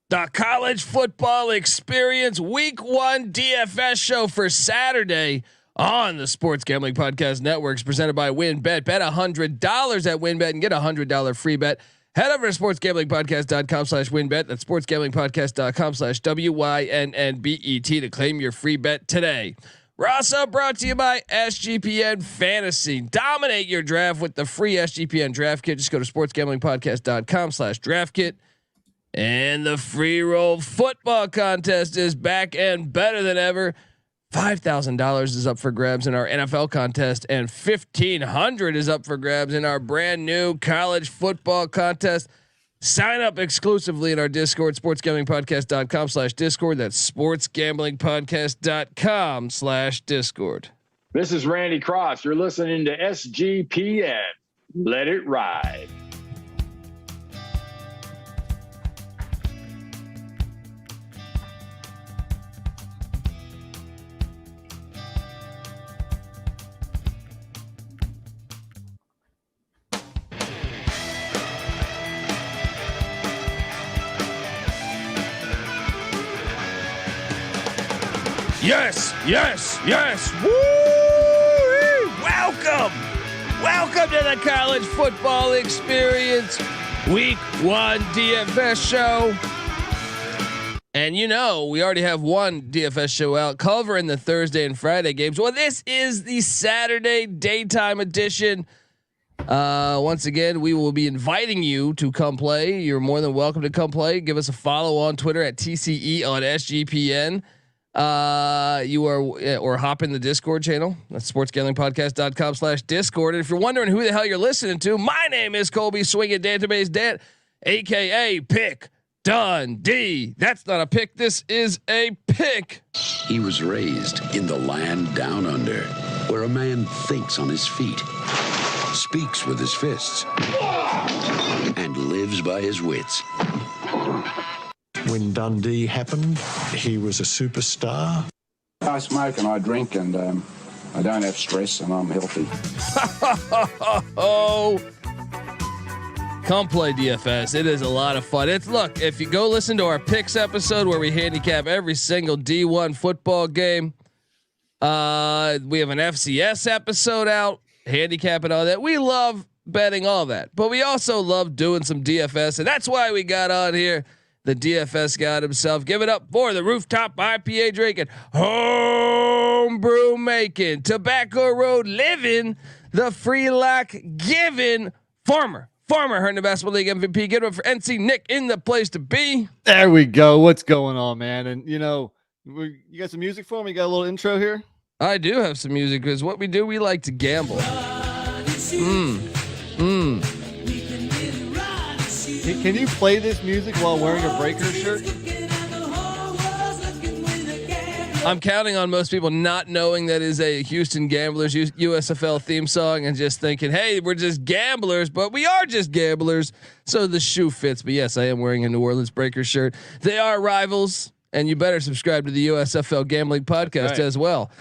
The college football experience week 1 DFS show for Saturday on the Sports Gambling Podcast Network is presented by WynnBET. Bet $100 at WynnBET and get a $100 free bet. Head over to sportsgamblingpodcast.com/WynnBET. That's sportsgamblingpodcast.com/WYNNBET to claim your free bet today. We're also brought to you by SGPN Fantasy. Dominate your draft with the free SGPN draft kit. Just go to sportsgamblingpodcast.com/draft kit. And the free roll football contest is back and better than ever. $5,000 is up for grabs in our NFL contest, and $1,500 is up for grabs in our brand new college football contest. Sign up exclusively in our Discord, sportsgamblingpodcast.com/discord. That's sportsgamblingpodcast.com/discord. This is Randy Cross. You're listening to SGPN. Let it ride. Yes, yes, yes. Woo! Welcome to the college football experience week 1 DFS show. And you know, we already have one DFS show out covering the Thursday and Friday games. Well, this is the Saturday daytime edition. Once again, we will be inviting you to come play. You're more than welcome to come play. Give us a follow on Twitter at TCE on SGPN. Or hop in the Discord channel. That's sportsgamblingpodcast.com/discord. And if you're wondering who the hell you're listening to, my name is Colby Swinging Database Dan, aka Pick Dundee. That's not a pick. This is a pick. He was raised in the land down under, where a man thinks on his feet, speaks with his fists, and lives by his wits. When Dundee happened, he was a superstar. I smoke and I drink and I don't have stress and I'm healthy. Oh, come play DFS. It is a lot of fun. Look, if you go listen to our picks episode where we handicap every single D1 football game, we have an FCS episode out, handicapping all that. We love betting all that, but we also love doing some DFS, and that's why we got on here the DFS god himself. Give it up for the rooftop IPA drinking, homebrew making, tobacco road living, the free lock giving former Herndon Basketball League MVP. Get it up for NC Nick in the place to be. There we go. What's going on, man? And you know, you got some music for me? You got a little intro here? I do have some music because what we do, we like to gamble. Can you play this music while wearing a Breakers shirt? I'm counting on most people not knowing that is a Houston Gamblers USFL theme song and just thinking, hey, we're just gamblers, but we are just gamblers. So the shoe fits. But yes, I am wearing a New Orleans Breakers shirt. They are rivals, and you better subscribe to the USFL Gambling Podcast as well.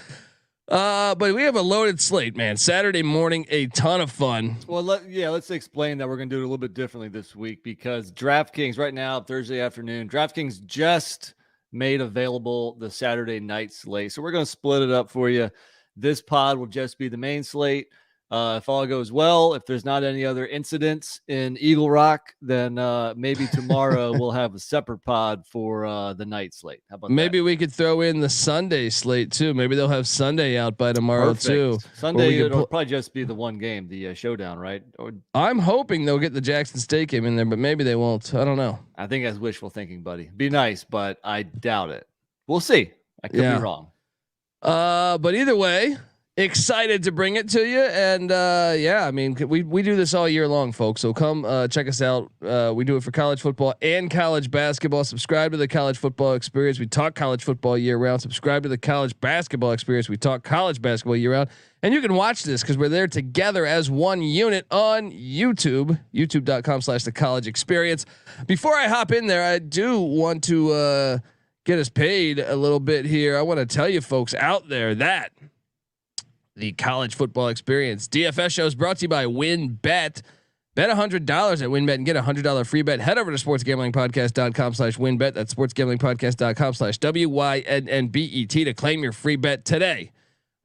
But we have a loaded slate, man. Saturday morning, a ton of fun. Well, let's explain that we're going to do it a little bit differently this week because DraftKings right now, Thursday afternoon, DraftKings just made available the Saturday night slate. So we're going to split it up for you. This pod will just be the main slate. If all goes well, if there's not any other incidents in Eagle Rock, then maybe tomorrow we'll have a separate pod for the night slate. How about maybe that? we could throw in the Sunday slate too. Maybe they'll have Sunday out by tomorrow too. Sunday it'll probably just be the one game, the showdown, right? I'm hoping they'll get the Jackson State game in there, but maybe they won't. I don't know. I think that's wishful thinking, buddy. Be nice, but I doubt it. We'll see. I could be wrong. But either way, excited to bring it to you. And I mean, we do this all year long, folks. So come check us out. We do it for college football and college basketball. Subscribe to the college football experience. We talk college football year round. Subscribe to the college basketball experience. We talk college basketball year round. And you can watch this because we're there together as one unit on YouTube, youtube.com/the college experience. Before I hop in there, I do want to get us paid a little bit here. I want to tell you folks out there that the college football experience DFS show is brought to you by WynnBET. Bet $100 at WynnBet and get a $100 free bet. Head over to sportsgamblingpodcast.com/WynnBet. That's sportsgamblingpodcast.com/WYNNBET to claim your free bet today.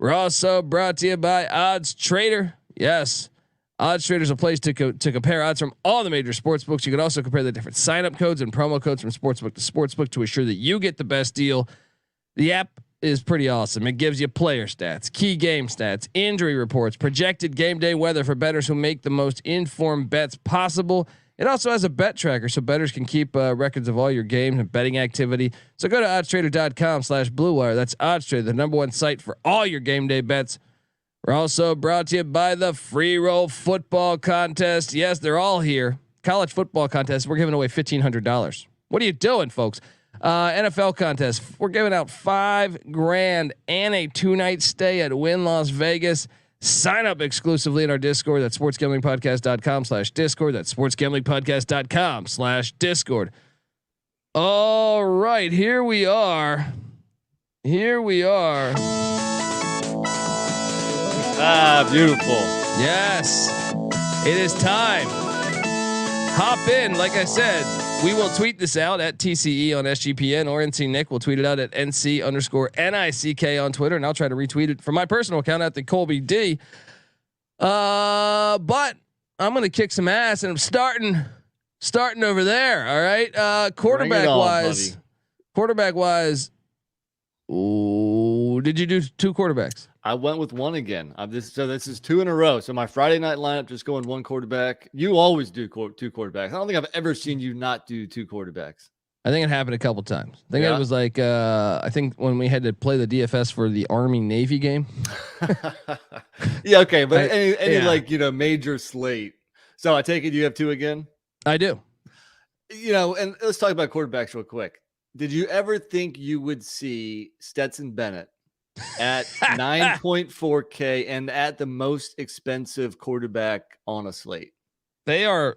We're also brought to you by Odds Trader. Yes, Odds Trader is a place to compare odds from all the major sports books. You can also compare the different sign-up codes and promo codes from sportsbook to sportsbook to ensure that you get the best deal. The app is pretty awesome. It gives you player stats, key game stats, injury reports, projected game day weather for bettors who make the most informed bets possible. It also has a bet tracker so bettors can keep records of all your games and betting activity. So go to oddstrader.com/Blue Wire. That's OddsTrader, the #1 site for all your game day bets. We're also brought to you by the Free Roll Football Contest. Yes, they're all here. College football contest. We're giving away $1,500. What are you doing, folks? NFL contest. We're giving out $5,000 and a 2-night stay at Wynn Las Vegas. Sign up exclusively in our Discord. That's sportsgamblingpodcast.com/Discord. That's sportsgamblingpodcast.com/Discord. All right, here we are. Beautiful. Yes, it is time. Hop in. Like I said, we will tweet this out at TCE on SGPN, or NC Nick will tweet it out at NC_NICK on Twitter, and I'll try to retweet it from my personal account at the Colby D. But I'm gonna kick some ass, and I'm starting over there. All right, quarterback wise. Ooh, did you do 2 quarterbacks? I went with one again. So this is 2 in a row. So my Friday night lineup, just going 1 quarterback. You always do 2 quarterbacks. I don't think I've ever seen you not do 2 quarterbacks. I think it happened a couple times. I think it was like I think when we had to play the DFS for the Army Navy game. Yeah, okay, but any like major slate. So I take it you have 2 again. I do. And let's talk about quarterbacks real quick. Did you ever think you would see Stetson Bennett at 9.4K and at the most expensive quarterback on a slate? They are.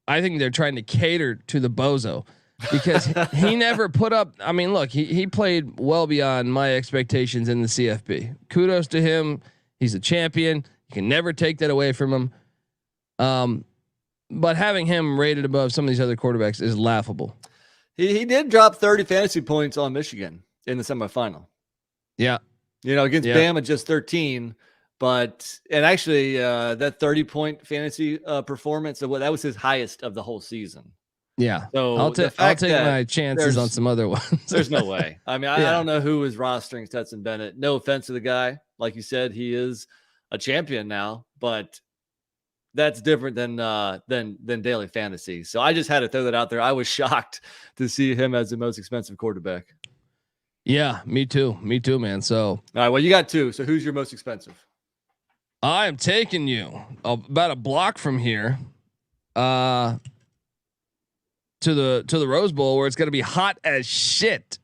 I think they're trying to cater to the bozo because he never put up. I mean, look, he played well beyond my expectations in the CFP. Kudos to him. He's a champion. You can never take that away from him. But having him rated above some of these other quarterbacks is laughable. He did drop 30 fantasy points on Michigan in the semifinal. Yeah. Against Bama, just 13. And actually, that 30-point fantasy performance, that was his highest of the whole season. Yeah. So I'll take my chances on some other ones. There's no way. I mean, I don't know who is rostering Stetson Bennett. No offense to the guy. Like you said, he is a champion now, but that's different than daily fantasy. So I just had to throw that out there. I was shocked to see him as the most expensive quarterback. Yeah, me too, man. So all right, well, you got 2. So who's your most expensive? I am taking you about a block from here, to the Rose Bowl, where it's going to be hot as shit.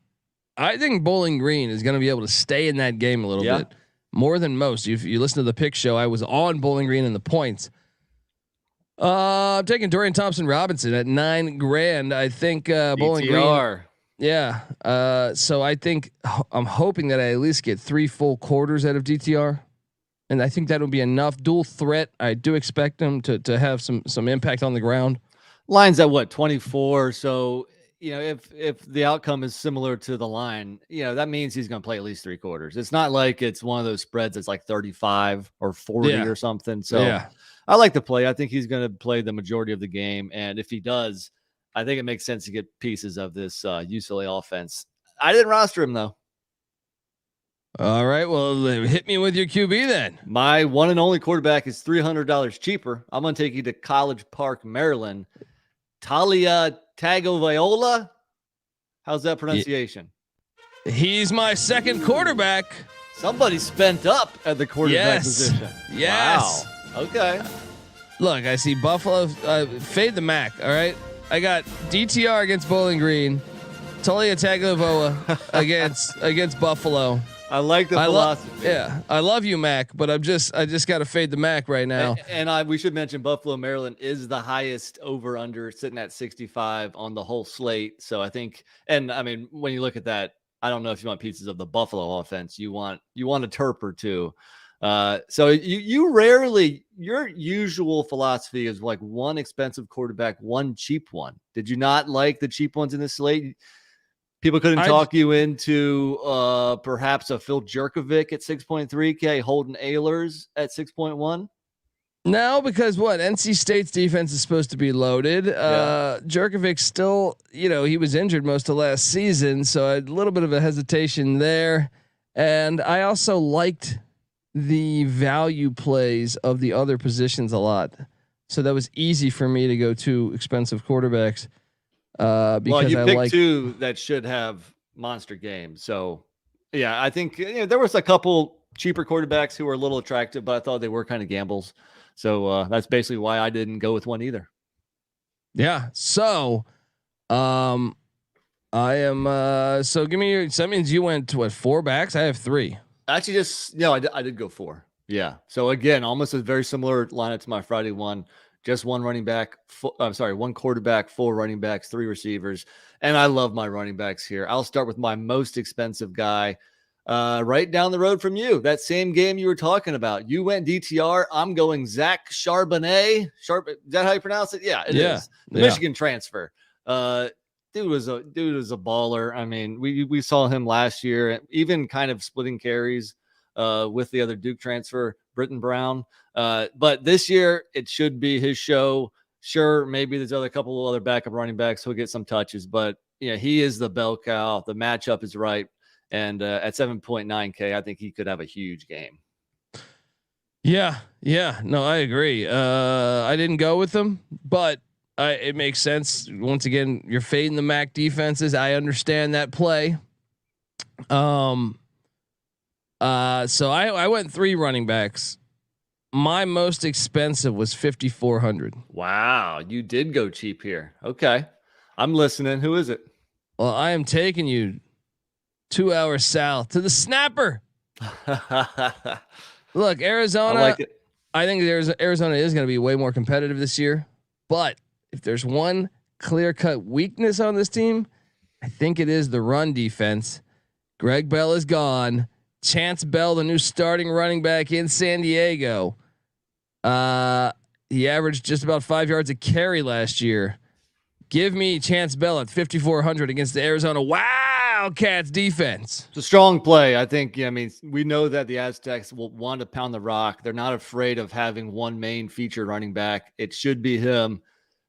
I think Bowling Green is going to be able to stay in that game a little bit more than most. If you listen to the pick show, I was on Bowling Green in the points. I'm taking Dorian Thompson-Robinson at $9,000. I think Bowling Green. Yeah. So I think I'm hoping that I at least get 3 full quarters out of DTR, and I think that would be enough. Dual threat. I do expect him to have some impact on the ground. Line's at what, 24? So if the outcome is similar to the line, that means he's going to play at least 3 quarters. It's not like it's one of those spreads that's like 35 or 40 or something. So I like the play. I think he's going to play the majority of the game, and if he does, I think it makes sense to get pieces of this UCLA offense. I didn't roster him though. All right, well, hit me with your QB then. My one and only quarterback is $300 cheaper. I'm going to take you to College Park, Maryland. Taulia Tagovailoa. How's that pronunciation? He's my second quarterback. Somebody spent up at the quarterback position. Yes. Wow. Okay. Look, I see Buffalo. Fade the Mac. All right. I got DTR against Bowling Green. Taulia Tagovailoa against Buffalo. I like the philosophy. I love you, Mac, but I just got to fade the Mac right now. And we should mention Buffalo, Maryland is the highest over under, sitting at 65 on the whole slate. So I think, and I mean, when you look at that, I don't know if you want pieces of the Buffalo offense. You want a Terp or 2. So you rarely, your usual philosophy is like one expensive quarterback, one cheap one. Did you not like the cheap ones in the slate? People couldn't talk you into perhaps a Phil Jerkovic at 6.3K, Holden Ahlers at 6.1. No, because NC State's defense is supposed to be loaded. Jerkovic still, he was injured most of last season, so a little bit of a hesitation there. And I also liked the value plays of the other positions a lot, so that was easy for me to go to expensive quarterbacks. Because you picked two that should have monster games. So yeah, I think there was a couple cheaper quarterbacks who were a little attractive, but I thought they were kind of gambles. So that's basically why I didn't go with one either. Yeah. So, I am. So give me your. So that means you went to 4 backs. I have 3. Actually, I did go 4. Yeah. So again, almost a very similar lineup to my Friday one. Just one running back. One quarterback, 4 running backs, 3 receivers, and I love my running backs here. I'll start with my most expensive guy. Right down the road from you, that same game you were talking about. You went DTR. I'm going Zach Charbonnet. Is that how you pronounce it? Yeah, it is. The Michigan transfer. Dude was a baller. I mean, we saw him last year, even kind of splitting carries with the other Duke transfer, Britton Brown. But this year it should be his show. Sure, maybe there's a couple of other backup running backs who'll get some touches, but he is the bell cow. The matchup is right. And at 7.9K, I think he could have a huge game. Yeah. No, I agree. I didn't go with them, but it makes sense. Once again, you're fading the MAC defenses. I understand that play. So I went 3 running backs. My most expensive was 5,400. Wow, you did go cheap here. Okay, I'm listening. Who is it? Well, I am taking you 2 hours south to the snapper. Look, Arizona. I like it. I think Arizona is going to be way more competitive this year. But if there's one clear-cut weakness on this team, I think it is the run defense. Greg Bell is gone. Chance Bell, the new starting running back in San Diego. He averaged just about 5 yards a carry last year. Give me Chance Bell at 5,400 against the Arizona Wildcats defense. It's a strong play. I think, we know that the Aztecs will want to pound the rock. They're not afraid of having one main feature running back. It should be him.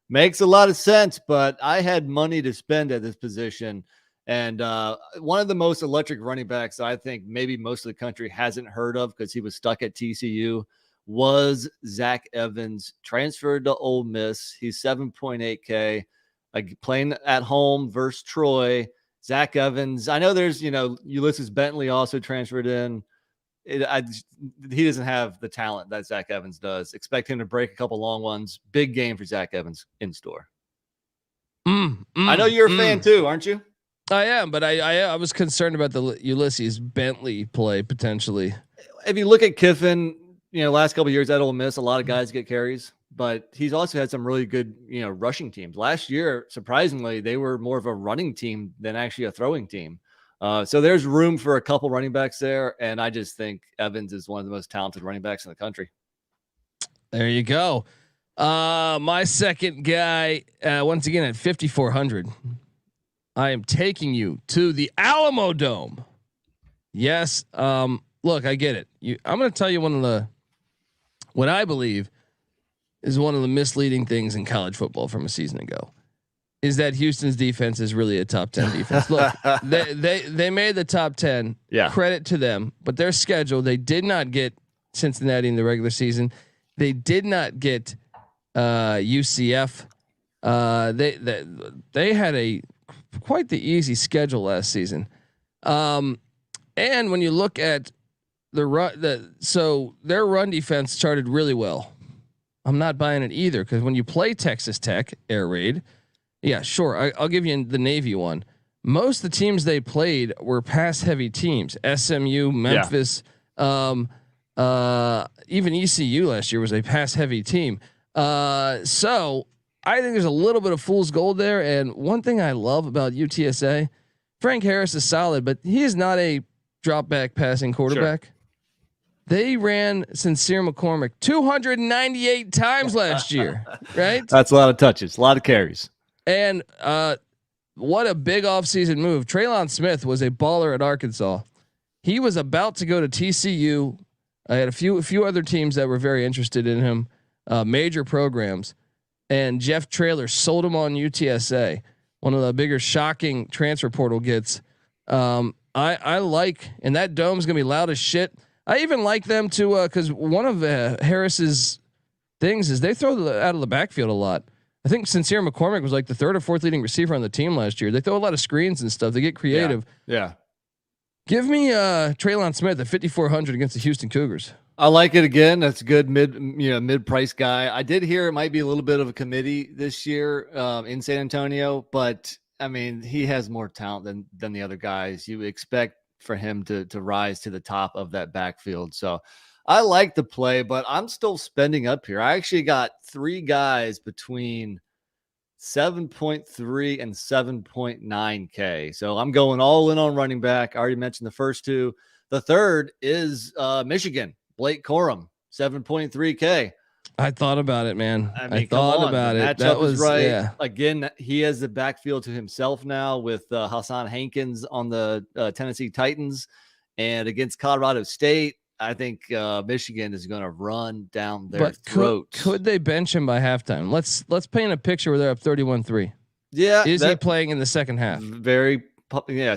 Makes a lot of sense, but I had money to spend at this position. And one of the most electric running backs I think maybe most of the country hasn't heard of because he was stuck at TCU was Zach Evans, transferred to Ole Miss. He's 7.8K, playing at home versus Troy. Zach Evans. I know there's, Ulysses Bentley also transferred in. He doesn't have the talent that Zach Evans does. Expect him to break a couple long ones. Big game for Zach Evans in store. I know you're a fan too, aren't you? I am, but I was concerned about the Ulysses Bentley play potentially. If you look at Kiffin, last couple of years at Ole Miss, a lot of guys get carries, but he's also had some really good, rushing teams. Last year, surprisingly, they were more of a running team than actually a throwing team. So there's room for a couple running backs there, and I just think Evans is one of the most talented running backs in the country. There you go. My second guy, once again at 5,400. I am taking you to the Alamo Dome. Yes. Look, I get it. I'm going to tell you what I believe is one of the misleading things in college football from a season ago is that Houston's defense is really a top 10 defense. Look, they made the top 10. Yeah. Credit to them, but their schedule, they did not get Cincinnati in the regular season. They did not get UCF. They had quite the easy schedule last season. And when you look at their run defense started really well. I'm not buying it either because when you play Texas Tech air raid, yeah, sure, I'll give you the Navy one. Most of the teams they played were pass heavy teams. SMU, Memphis, even ECU last year was a pass heavy team. So I think there's a little bit of fool's gold there. And one thing I love about UTSA, Frank Harris is solid, but he is not a drop back passing quarterback. Sure. They ran Sincere McCormick 298 times last year, right? That's a lot of touches, a lot of carries. And what a big offseason move. Trelon Smith was a baller at Arkansas. He was about to go to TCU. I had a few other teams that were very interested in him, major programs, and Jeff Traylor sold him on UTSA. One of the bigger shocking transfer portal gets. I like, and that dome's gonna be loud as shit. I even like them to because one of Harris's things is they throw out of the backfield a lot. I think Sincere McCormick was like the third or fourth leading receiver on the team last year. They throw a lot of screens and stuff. They get creative. Yeah. Give me Trelon Smith at 5,400 against the Houston Cougars. I like it again. That's a good mid price guy. I did hear it might be a little bit of a committee this year in San Antonio, but I mean, he has more talent than the other guys. You would expect for him to rise to the top of that backfield. So I like the play, but I'm still spending up here. I actually got 3 guys between 7.3 and 7.9K. So I'm going all in on running back. I already mentioned the first 2. The third is Michigan, Blake Corum, 7.3K. I thought about it, man. I mean, I thought about it. That was right. Yeah. Again, he has the backfield to himself now with Hassan Hankins on the Tennessee Titans, and against Colorado State. I think Michigan is going to run down their throats. Could they bench him by halftime? Let's paint a picture where they're up 31-3. Yeah. Is he playing in the second half? Very,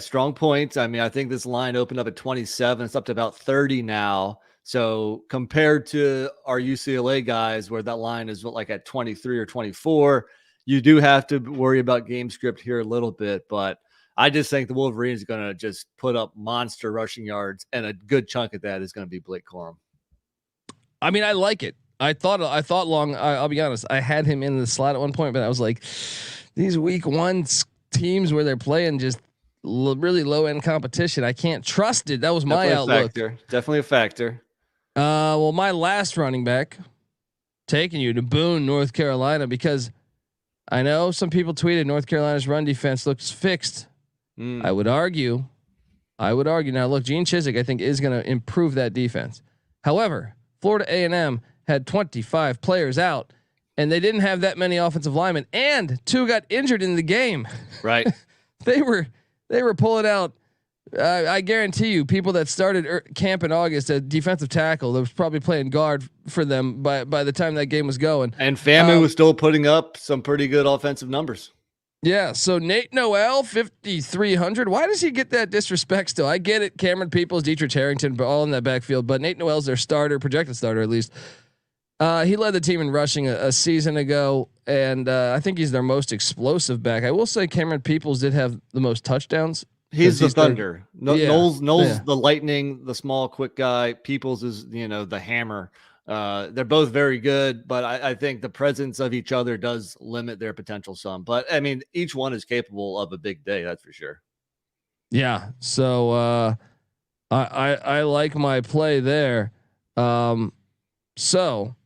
strong point. I mean, I think this line opened up at 27. It's up to about 30 now. So compared to our UCLA guys, where that line is like at 23 or 24, you do have to worry about game script here a little bit. But I just think the Wolverines are going to just put up monster rushing yards, and a good chunk of that is going to be Blake Corum. I mean, I like it. I thought long. I'll be honest. I had him in the slot at one point, but I was like, these week 1 teams where they're playing just really low end competition. I can't trust it. That was my outlook. Definitely a factor. Well, my last running back, taking you to Boone, North Carolina, because I know some people tweeted North Carolina's run defense looks fixed. I would argue. Now, look, Gene Chizik, I think, is going to improve that defense. However, Florida A&M had 25 players out, and they didn't have that many offensive linemen, and 2 got injured in the game. Right. They were pulling out. I guarantee you, people that started camp in August at defensive tackle, that was probably playing guard for them by the time that game was going. And FAMU was still putting up some pretty good offensive numbers. Yeah. So Nate Noel, 5,300. Why does he get that disrespect still? I get it. Cameron Peoples, Dietrich Harrington, but all in that backfield. But Nate Noel's their starter, projected starter at least. He led the team in rushing a season ago, and I think he's their most explosive back. I will say Cameron Peoples did have the most touchdowns. He's the thunder. Knowles Yeah. the lightning, the small, quick guy. Peoples is, the hammer. They're both very good, but I think the presence of each other does limit their potential some. But I mean, each one is capable of a big day. That's for sure. Yeah. So I like my play there. So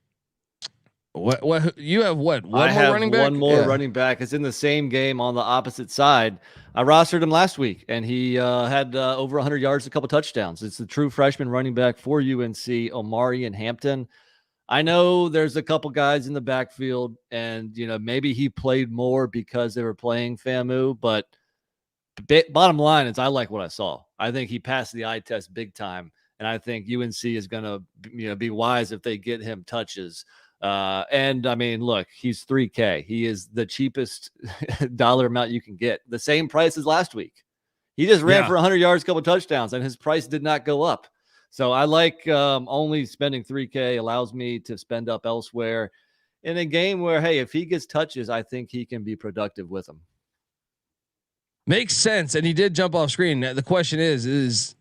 what you have? One more running back? One more running back. It's in the same game on the opposite side. I rostered him last week, and he had over 100 yards, a couple touchdowns. It's the true freshman running back for UNC, Omari and Hampton. I know there's a couple guys in the backfield, and maybe he played more because they were playing FAMU. But bottom line is, I like what I saw. I think he passed the eye test big time, and I think UNC is going to be wise if they get him touches. And I mean, look, he's $3K. He is the cheapest dollar amount you can get. The same price as last week. He just ran for 100 yards, couple touchdowns, and his price did not go up. So I like only spending $3K allows me to spend up elsewhere in a game where, hey, if he gets touches, I think he can be productive with them. Makes sense. And he did jump off screen. The question is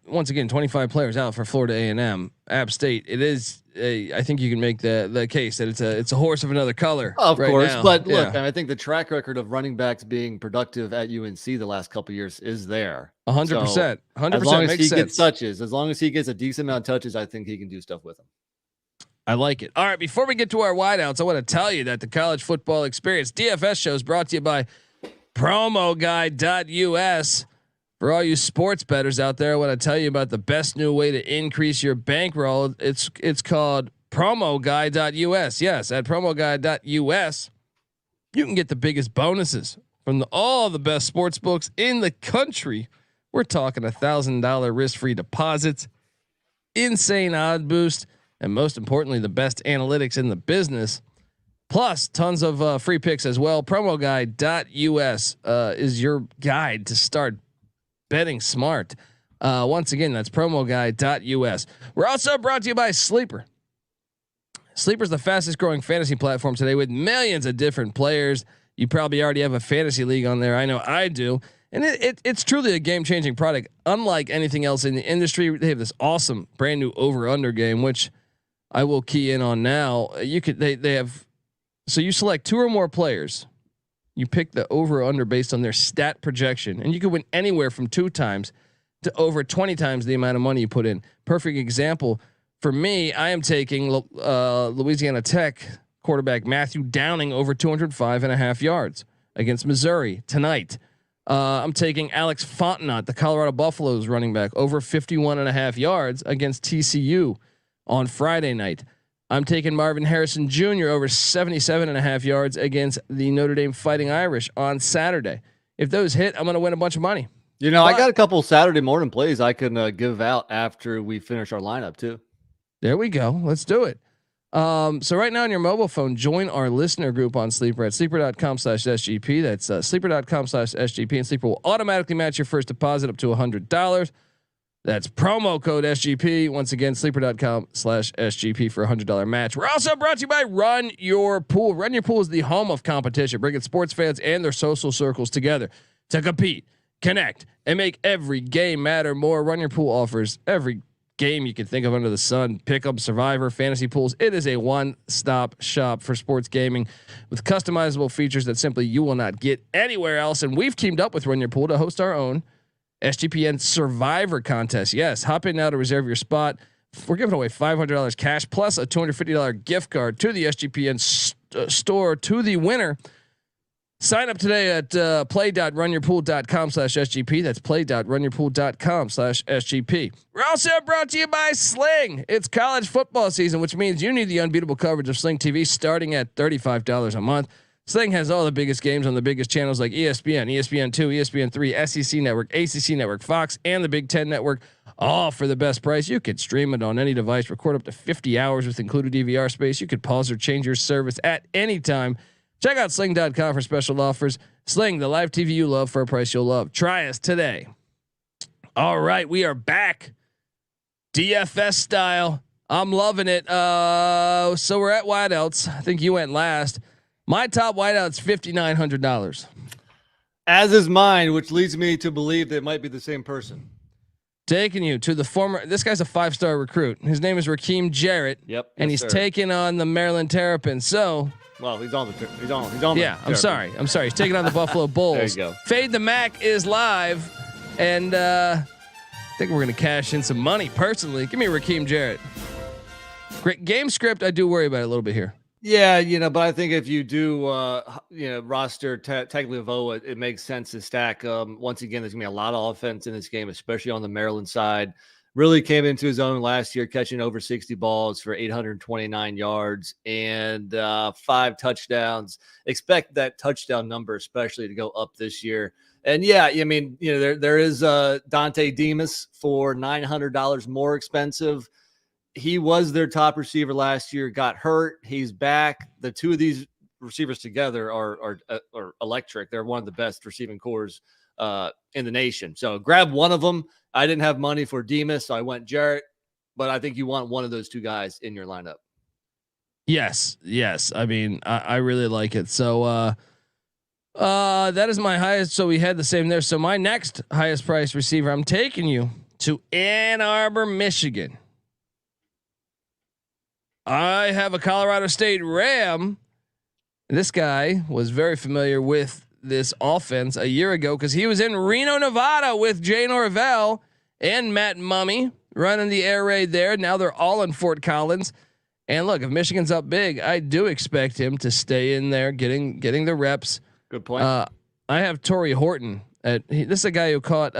once again, 25 players out for Florida A&M, App State. It is I think you can make the case that it's a horse of another color. Of course, now. But look, I think the track record of running backs being productive at UNC the last couple of years is there. 100%. 100%. As long as he makes sense. gets touches, as long as he gets a decent amount of touches, I think he can do stuff with them. I like it. All right, before we get to our wideouts, I want to tell you that the College Football Experience DFS show is brought to you by promoguide.us. For all you sports bettors out there, I want to tell you about the best new way to increase your bankroll. It's called promoguy.us. Yes, at promoguy.us, you can get the biggest bonuses from all the best sports books in the country. We're talking $1,000 risk-free deposits, insane odd boost, and most importantly, the best analytics in the business. Plus, tons of free picks as well. Promoguy.us is your guide to start betting smart. Once again, that's promoguy.us. We're also brought to you by Sleeper. Sleeper is the fastest growing fantasy platform today with millions of different players. You probably already have a fantasy league on there. I know I do. And it's truly a game changing product. Unlike anything else in the industry, they have this awesome brand new over under game, which I will key in on now. They have, so you select 2 or more players. You pick the over or under based on their stat projection, and you can win anywhere from 2 times to over 20 times the amount of money you put in. Perfect example for me. I am taking Louisiana Tech quarterback Matthew Downing over 205.5 yards against Missouri tonight. I'm taking Alex Fontenot, the Colorado Buffaloes running back, over 51.5 yards against TCU on Friday night. I'm taking Marvin Harrison Jr. over 77.5 yards against the Notre Dame Fighting Irish on Saturday. If those hit, I'm going to win a bunch of money. You know, I got a couple Saturday morning plays I can give out after we finish our lineup too. There we go. Let's do it. So right now on your mobile phone, join our listener group on Sleeper at sleeper.com/SGP. That's sleeper.com/SGP, and Sleeper will automatically match your first deposit up to $100. That's promo code SGP. Once again, sleeper.com/SGP for $100 match. We're also brought to you by Run Your Pool. Run Your Pool is the home of competition, bringing sports fans and their social circles together to compete, connect, and make every game matter more. Run Your Pool offers every game you can think of under the sun: Pick'em, Survivor, fantasy pools. It is a one-stop shop for sports gaming with customizable features that simply you will not get anywhere else. And we've teamed up with Run Your Pool to host our own SGPN Survivor contest. Yes, hop in now to reserve your spot. We're giving away $500 cash plus a $250 gift card to the SGPN store to the winner. Sign up today at play.runyourpool.com/SGP. That's play.runyourpool.com/SGP. We're also brought to you by Sling. It's college football season, which means you need the unbeatable coverage of Sling TV starting at $35 a month. Sling has all the biggest games on the biggest channels like ESPN, ESPN2, ESPN3, SEC Network, ACC Network, Fox, and the Big Ten Network, all for the best price. You could stream it on any device, record up to 50 hours with included DVR space. You could pause or change your service at any time. Check out sling.com for special offers. Sling, the live TV you love for a price you'll love. Try us today. All right, we are back. DFS style. I'm loving it. So we're at wideouts. I think you went last. My top wideout's $5,900. As is mine, which leads me to believe that it might be the same person. Taking you to the former. This guy's a 5-star recruit. His name is Rakeem Jarrett. Yep. And he's taking on the Maryland Terrapins. So. Well, he's on. Yeah, I'm sorry. He's taking on the Buffalo Bulls. There you go. Fade the Mac is live, and I think we're gonna cash in some money. Personally, give me Rakeem Jarrett. Great game script. I do worry about it a little bit here. Yeah, but I think if you do, roster Tagovailoa, it makes sense to stack. Once again, there's gonna be a lot of offense in this game, especially on the Maryland side. Really came into his own last year, catching over 60 balls for 829 yards and 5 touchdowns. Expect that touchdown number, especially, to go up this year. And yeah, I mean, there is Dante Demas for $900 more expensive. He was their top receiver last year, got hurt. He's back. The two of these receivers together are electric. They're one of the best receiving cores in the nation. So grab one of them. I didn't have money for Demas, so I went Jarrett, but I think you want one of those two guys in your lineup. Yes. I mean, I really like it. So that is my highest. So we had the same there. So my next highest price receiver, I'm taking you to Ann Arbor, Michigan. I have a Colorado State Ram. This guy was very familiar with this offense a year ago because he was in Reno, Nevada with Jay Norvell and Matt Mummy running the air raid there. Now they're all in Fort Collins. And look, if Michigan's up big, I do expect him to stay in there, getting the reps. Good point. I have Torrey Horton This is a guy who caught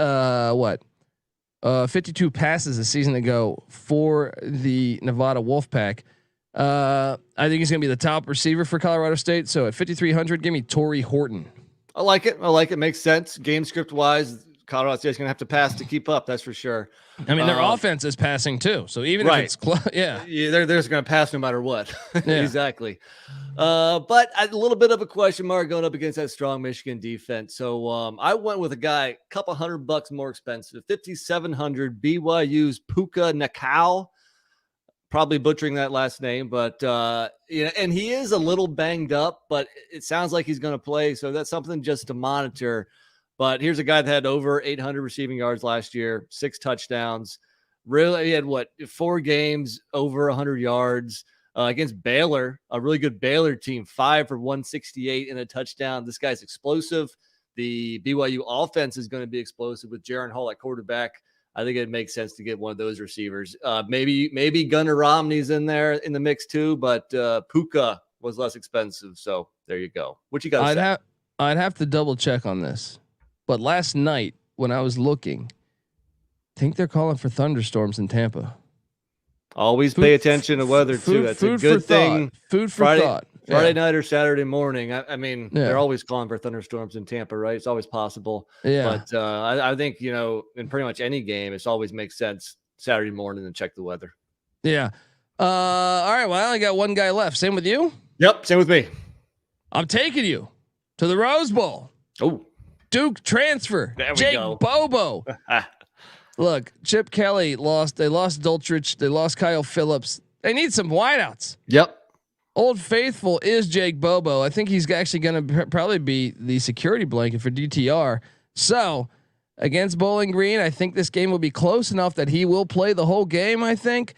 52 passes a season ago for the Nevada Wolfpack. I think he's going to be the top receiver for Colorado State. So at 5,300, give me Torrey Horton. I like it. Makes sense. Game script wise, Colorado State's going to have to pass to keep up. That's for sure. I mean, their offense is passing too. So even if it's close, they're just going to pass no matter what. Yeah. Exactly. But a little bit of a question mark going up against that strong Michigan defense. So I went with a guy, a couple $100 more expensive, 5,700, BYU's Puka Nakau. Probably butchering that last name, but and he is a little banged up, but it sounds like he's going to play. So that's something just to monitor. But here's a guy that had over 800 receiving yards last year, 6 touchdowns. Really, he had 4 games over 100 yards against Baylor, a really good Baylor team, 5 for 168 and a touchdown. This guy's explosive. The BYU offense is going to be explosive with Jaron Hall at quarterback. I think it makes sense to get one of those receivers. Maybe Gunnar Romney's in there in the mix too, but Puka was less expensive. So there you go. What you got? I'd have to double check on this, but last night when I was looking, I think they're calling for thunderstorms in Tampa. Always pay attention to weather too. That's a good thing. Food for thought. Friday night or Saturday morning. I mean, they're always calling for thunderstorms in Tampa, right? It's always possible. Yeah. But I think, in pretty much any game, it always makes sense Saturday morning to check the weather. Yeah. All right. Well, I only got one guy left. Same with you? Yep. Same with me. I'm taking you to the Rose Bowl. Oh, Duke transfer. There we Jake go. Bobo. Look, Chip Kelly lost. They lost Dultrich. They lost Kyle Phillips. They need some wideouts. Yep. Old Faithful is Jake Bobo. I think he's actually going to probably be the security blanket for DTR. So against Bowling Green, I think this game will be close enough that he will play the whole game. I think.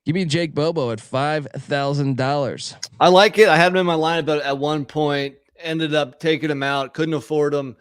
Give me Jake Bobo at $5,000. I like it. I had him in my lineup, but at one point ended up taking him out. Couldn't afford him.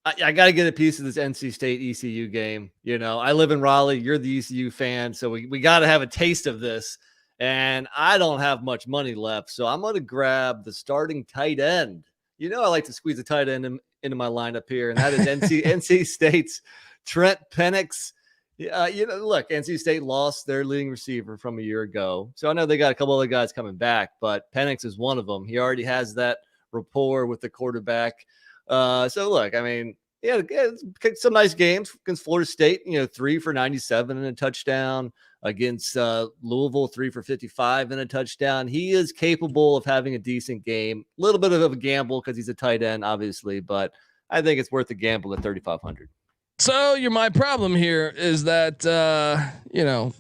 I got to get a piece of this NC State ECU game. I live in Raleigh. You're the ECU fan, so we got to have a taste of this. And I don't have much money left, so I'm going to grab the starting tight end. I like to squeeze a tight end into my lineup here, and that is NC State's Trent Penix. Look, NC State lost their leading receiver from a year ago, so I know they got a couple other guys coming back, but Penix is one of them. He already has that rapport with the quarterback. So look, I mean, some nice games against Florida State. 3 for 97 and a touchdown. Against Louisville, 3 for 55 and a touchdown. He is capable of having a decent game. A little bit of a gamble because he's a tight end, obviously, but I think it's worth the gamble at 3,500. So my problem here is that you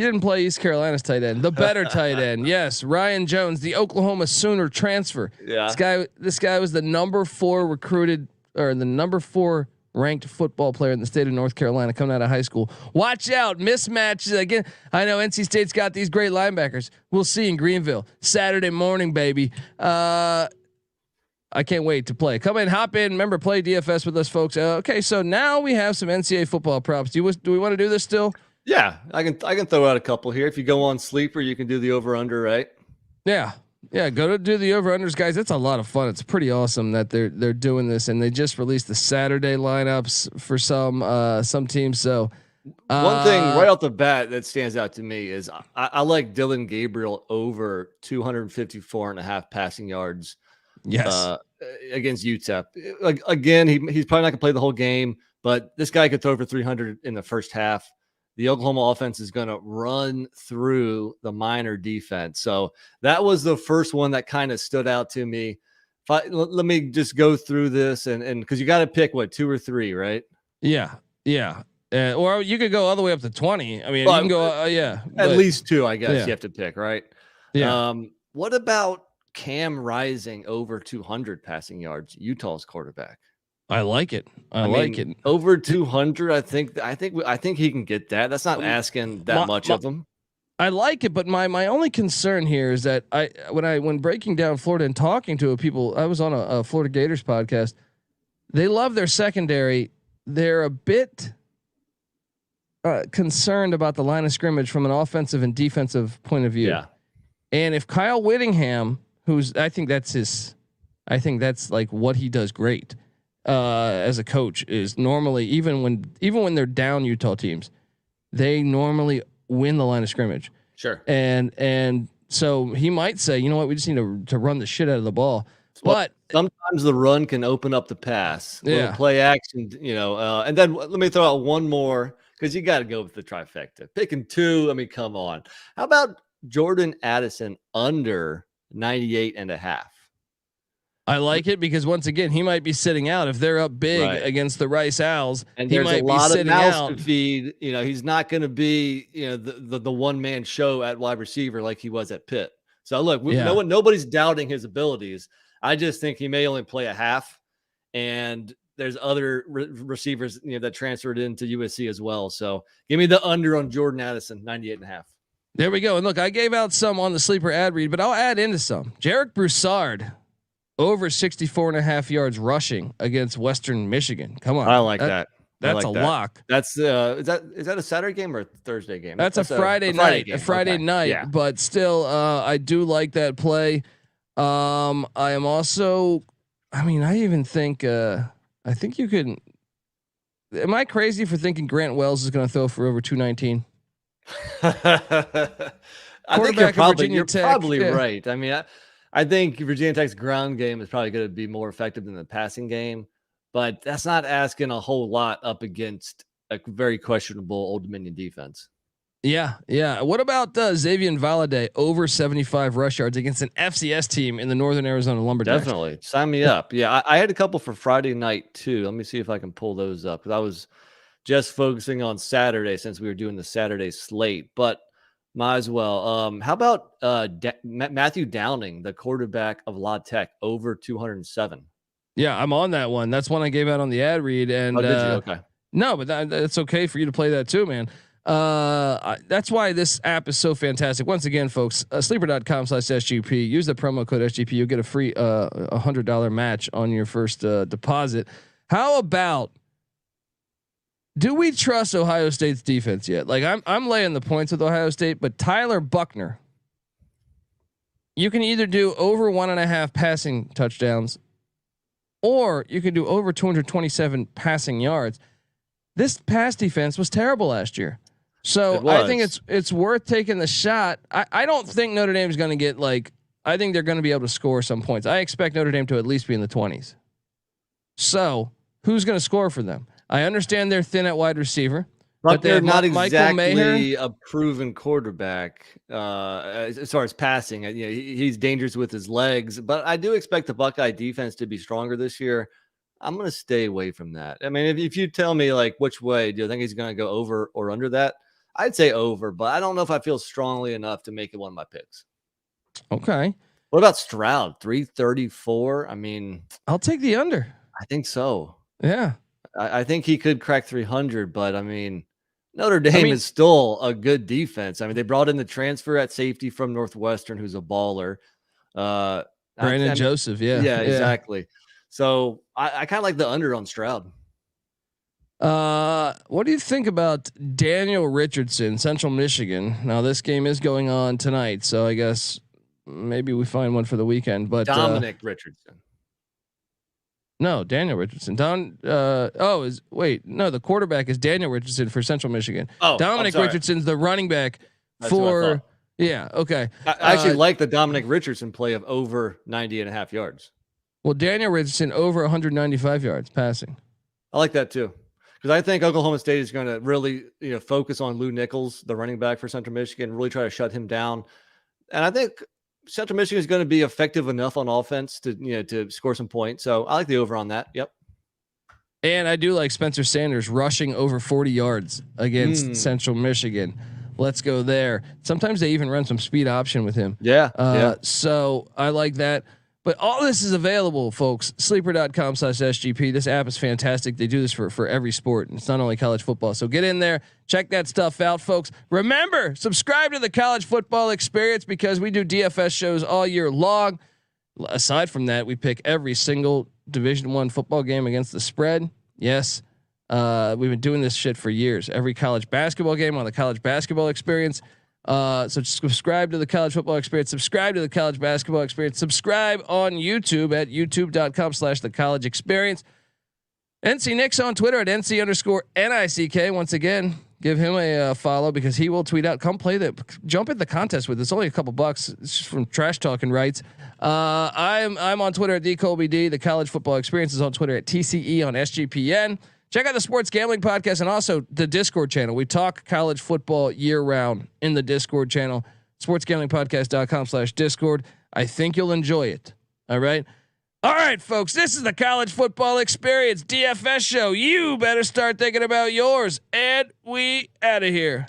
didn't play East Carolina's tight end, the better tight end. Yes, Ryan Jones, the Oklahoma Sooner transfer. Yeah, this guy was the number 4 recruited or the number 4 ranked football player in the state of North Carolina coming out of high school. Watch out, mismatches again. I know NC State's got these great linebackers. We'll see in Greenville Saturday morning, baby. I can't wait to play. Come in, hop in. Remember, play DFS with us, folks. Okay, so now we have some NCAA football props. Do we want to do this still? Yeah, I can throw out a couple here. If you go on Sleeper, you can do the over under, right? Yeah. Go to do the over unders, guys. It's a lot of fun. It's pretty awesome that they're doing this, and they just released the Saturday lineups for some teams. So one thing right off the bat that stands out to me is I like Dylan Gabriel over 254.5 passing yards. Yes, against UTEP. Again, he's probably not gonna play the whole game, but this guy could throw for 300 in the first half. The Oklahoma offense is going to run through the Minor defense. So that was the first one that kind of stood out to me. Let me just go through this and because you got to pick 2 or 3, right? Yeah. Or you could go all the way up to 20. I mean, you can go, at least 2, I guess you have to pick, right? Yeah. What about Cam Rising over 200 passing yards? Utah's quarterback. I like it. I like it. Over 200. I think he can get that. That's not asking that much of him. I like it, but my only concern here is that when breaking down Florida and talking to people, I was on a Florida Gators podcast. They love their secondary. They're a bit concerned about the line of scrimmage from an offensive and defensive point of view. Yeah. And if Kyle Whittingham, I think that's like what he does great. as a coach is normally even when they're down Utah teams, they normally win the line of scrimmage. Sure. And so he might say, you know what, we just need to run the shit out of the ball. But sometimes the run can open up the pass. Yeah. Play action, and then let me throw out one more because you got to go with the trifecta. Picking two. I mean, come on. How about Jordan Addison under 98.5? I like it because once again, he might be sitting out if they're up big against the Rice Owls. And he there's might a lot be of sitting mouths out. to feed. He's not going to be, the one man show at wide receiver like he was at Pitt. So look, nobody's doubting his abilities. I just think he may only play a half, and there's other receivers that transferred into USC as well. So give me the under on Jordan Addison, 98.5. There we go. And look, I gave out some on the sleeper ad read, but I'll add into some. Jarek Broussard over 64.5 yards rushing against Western Michigan. Come on. I like that. That's a lock. That's is that a Saturday game or a Thursday game? That's a Friday night. Game. A Friday night. Yeah. But still, I do like that play. I am also. I mean, I even think. I think you can. Am I crazy for thinking Grant Wells is going to throw for over 219? I think you're probably right. I mean, I think Virginia Tech's ground game is probably going to be more effective than the passing game, but that's not asking a whole lot up against a very questionable Old Dominion defense. Yeah. What about Xavier Valade over 75 rush yards against an FCS team in the Northern Arizona Lumberjacks? Definitely. Sign me up. Yeah, I had a couple for Friday night too. Let me see if I can pull those up because I was just focusing on Saturday since we were doing the Saturday slate, but might as well. How about Matthew Downing, the quarterback of La Tech, over 207? Yeah, I'm on that one. That's one I gave out on the ad read. And did you? Okay. No, but that's okay for you to play that too, man. That's why this app is so fantastic. Once again, folks, sleeper.com/SGP. Use the promo code SGP. You'll get a free $100 match on your first deposit. How about? Do we trust Ohio State's defense yet? Like I'm laying the points with Ohio State, but Tyler Buckner, you can either do over 1.5 passing touchdowns, or you can do over 227 passing yards. This pass defense was terrible last year, so I think it's worth taking the shot. I don't think Notre Dame is going to get I think they're going to be able to score some points. I expect Notre Dame to at least be in the 20s. So who's going to score for them? I understand they're thin at wide receiver, but they're not exactly a proven quarterback as far as passing. He's dangerous with his legs, but I do expect the Buckeye defense to be stronger this year. I'm going to stay away from that. I mean, if you tell me which way, do you think he's going to go over or under that? I'd say over, but I don't know if I feel strongly enough to make it one of my picks. Okay. What about Stroud? 334. I mean, I'll take the under. I think so. Yeah. I think he could crack 300, but I mean, Notre Dame is still a good defense. I mean, they brought in the transfer at safety from Northwestern, who's a baller. Brandon Joseph. Yeah, exactly. So I kind of like the under on Stroud. What do you think about Daniel Richardson, Central Michigan? Now this game is going on tonight, so I guess maybe we find one for the weekend. But Dominic Richardson. No, Daniel Richardson. The quarterback is Daniel Richardson for Central Michigan. Oh, Dominic Richardson's the running back for. Yeah. Okay. I actually like the Dominic Richardson play of over 90.5 yards. Well, Daniel Richardson over 195 yards passing. I like that too, because I think Oklahoma State is going to really, focus on Lou Nichols, the running back for Central Michigan, really try to shut him down. And I think Central Michigan is going to be effective enough on offense to score some points. So I like the over on that. Yep. And I do like Spencer Sanders rushing over 40 yards against Central Michigan. Let's go there. Sometimes they even run some speed option with him. Yeah. So I like that. But all this is available, folks. Sleeper.com/SGP. This app is fantastic. They do this for every sport. It's not only college football. So get in there, check that stuff out, folks. Remember, subscribe to the College Football Experience because we do DFS shows all year long. Aside from that, we pick every single Division I football game against the spread. Yes, we've been doing this shit for years. Every college basketball game on the College Basketball Experience. So subscribe to the College Football Experience, subscribe to the College Basketball Experience, subscribe on YouTube at youtube.com/the College Experience. NC Nick's on Twitter at NC_NICK. Once again, give him a follow because he will tweet out. Come play jump in the contest with us. Only a couple bucks. It's just from Trash Talking Rights. I'm on Twitter at DColbyD. The College Football Experience is on Twitter at TCE on SGPN. Check out the Sports Gambling Podcast and also the Discord channel. We talk college football year round in the Discord channel. sportsgamblingpodcast.com/Discord. I think you'll enjoy it. All right. All right, folks, this is the College Football Experience DFS show. You better start thinking about yours, and we out of here.